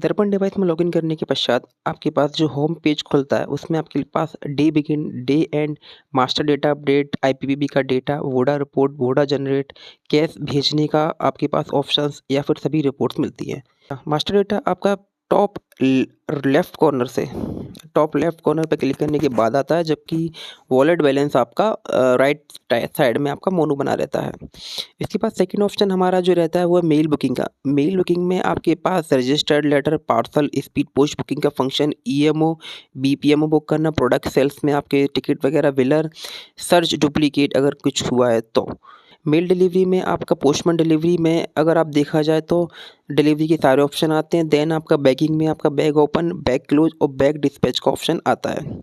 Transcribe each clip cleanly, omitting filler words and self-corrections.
दर्पण डिवाइस में लॉगिन करने के पश्चात आपके पास जो होम पेज खुलता है उसमें आपके पास day begin, day end, master data update, IPPB का data, VODA report, VODA generate, cash भेजने का आपके पास ऑप्शंस या फिर सभी रिपोर्ट्स मिलती हैं। मास्टर डेटा आपका टॉप लेफ्ट कॉर्नर से टॉप लेफ्ट कॉर्नर पर क्लिक करने के बाद आता है, जबकि वॉलेट बैलेंस आपका राइट साइड में आपका मोनू बना रहता है। इसके बाद सेकंड ऑप्शन हमारा जो रहता है वो है मेल बुकिंग का। मेल बुकिंग में आपके पास registered letter, parcel, speed post booking का फंक्शन, ईएमओ, बीपीएमओ बुक करना, प्रोडक्ट सेल्स में आपके टिकट वगैरह, बिलर, सर्च डुप्लीकेट अगर कुछ हुआ है तो। मेल डिलीवरी में आपका पोस्टमैन डिलीवरी में अगर आप देखा जाए तो डिलीवरी के सारे ऑप्शन आते हैं। देन आपका बैगिंग में आपका बैग ओपन, बैग क्लोज और बैग डिस्पैच का ऑप्शन आता है।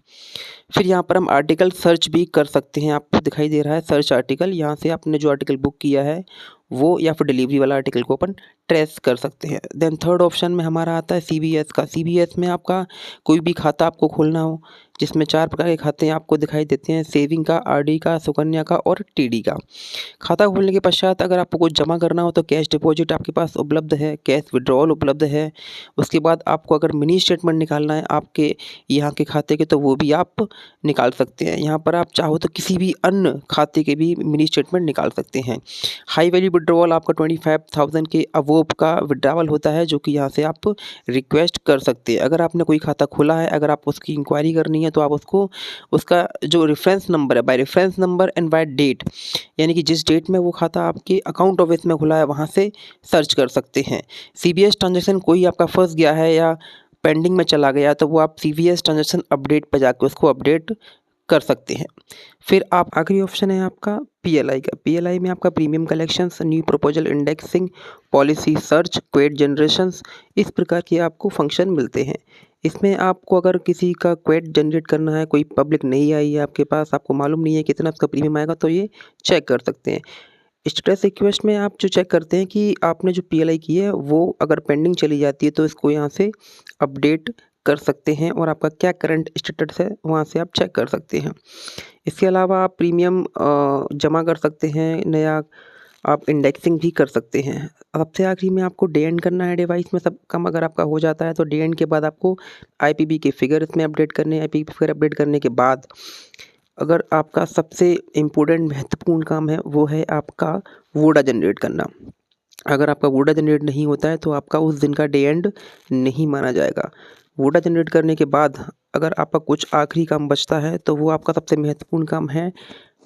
फिर यहाँ पर हम आर्टिकल सर्च भी कर सकते हैं। आपको दिखाई दे रहा है सर्च आर्टिकल, यहाँ से आपने जो आर्टिकल बुक किया है वो या फिर डिलीवरी वाला आर्टिकल को अपन ट्रेस कर सकते हैं। देन थर्ड ऑप्शन में हमारा आता है सीबीएस का। सीबीएस में आपका कोई भी खाता आपको खोलना हो, जिसमें 4 प्रकार के खाते आपको दिखाई देते हैं: सेविंग का, आरडी का, सुकन्या का और टीडी का। खाता खोलने के पश्चात अगर आपको कुछ जमा करना हो तो कैश डिपॉजिट आपके पास उपलब्ध है, कैश विड्रॉल उपलब्ध है। उसके बाद आपको अगर मिनी स्टेटमेंट निकालना है आपके यहाँ के खाते के तो वो भी आप निकाल सकते हैं। यहाँ पर आप चाहो तो किसी भी अन्य खाते के भी मिनी स्टेटमेंट निकाल सकते हैं। हाई वैल्यू विड्रॉल आपका 25,000 के अबोव का विड्रॉवल होता है, जो कि यहाँ से आप रिक्वेस्ट कर सकते हैं। अगर आपने कोई खाता खोला है, अगर आप उसकी इंक्वायरी करनी है तो आप उसको उसका जो रेफरेंस नंबर है, by reference number and by date, यानी कि जिस डेट में वो खाता आपके अकाउंट ऑफिस में खुला है वहाँ से सर्च कर सकते हैं। सीबीएस ट्रांजैक्शन कोई आपका फंस गया है या पेंडिंग में चला गया तो वो आप सीबीएस ट्रांजैक्शन अपडेट पर जाकर उसको अपडेट कर सकते हैं। फिर आप आखिरी ऑप्शन है आपका पीएलआई का। पीएलआई में आपका premium collections, new proposal indexing, policy search, quote generations, इस प्रकार के आपको फंक्शन मिलते हैं। इसमें आपको अगर किसी का क्वेट जनरेट करना है, कोई पब्लिक नहीं आई है आपके पास, आपको मालूम नहीं है कितना उसका प्रीमियम आएगा, तो ये चेक कर सकते हैं। स्टेटस रिक्वेस्ट में आप जो चेक करते हैं कि आपने जो पीएलआई की है वो अगर पेंडिंग चली जाती है तो इसको यहाँ से अपडेट कर सकते हैं और आपका क्या करंट स्टेटस है वहाँ से आप चेक कर सकते हैं। इसके अलावा आप प्रीमियम जमा कर सकते हैं, नया आप इंडेक्सिंग भी कर सकते हैं। सबसे आखिरी में आपको डे एंड करना है डिवाइस में सब काम अगर आपका हो जाता है तो डे एंड के बाद आपको आईपीबी के फिगर इसमें अपडेट करने हैं। आईपीबी फिगर अपडेट करने के बाद अगर आपका सबसे इम्पोर्टेंट महत्वपूर्ण काम है वो है आपका वोडा जनरेट करना। अगर आपका वोडा जनरेट नहीं होता है तो आपका उस दिन का डे एंड नहीं माना जाएगा। वोडा जनरेट करने के बाद अगर आपका कुछ आखिरी काम बचता है तो वो आपका सबसे महत्वपूर्ण काम है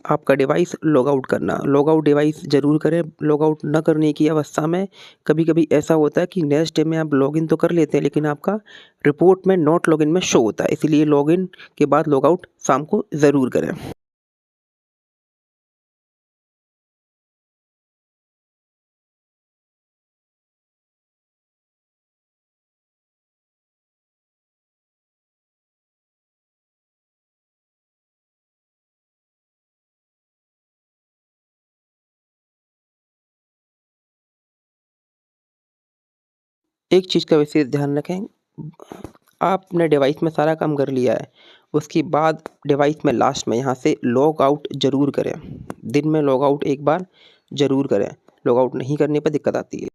आपका डिवाइस लॉग आउट करना। लॉग आउट डिवाइस ज़रूर करें। लॉग आउट न करने की अवस्था में कभी कभी ऐसा होता है कि नेक्स्ट डे में आप लॉगिन तो कर लेते हैं लेकिन आपका रिपोर्ट में नॉट लॉगिन में शो होता है, इसलिए लॉगिन के बाद लॉग आउट शाम को ज़रूर करें। एक चीज़ का विशेष ध्यान रखें, आपने डिवाइस में सारा काम कर लिया है, उसके बाद डिवाइस में लास्ट में यहाँ से लॉग आउट ज़रूर करें। दिन में लॉग आउट एक बार ज़रूर करें। लॉग आउट नहीं करने पर दिक्कत आती है।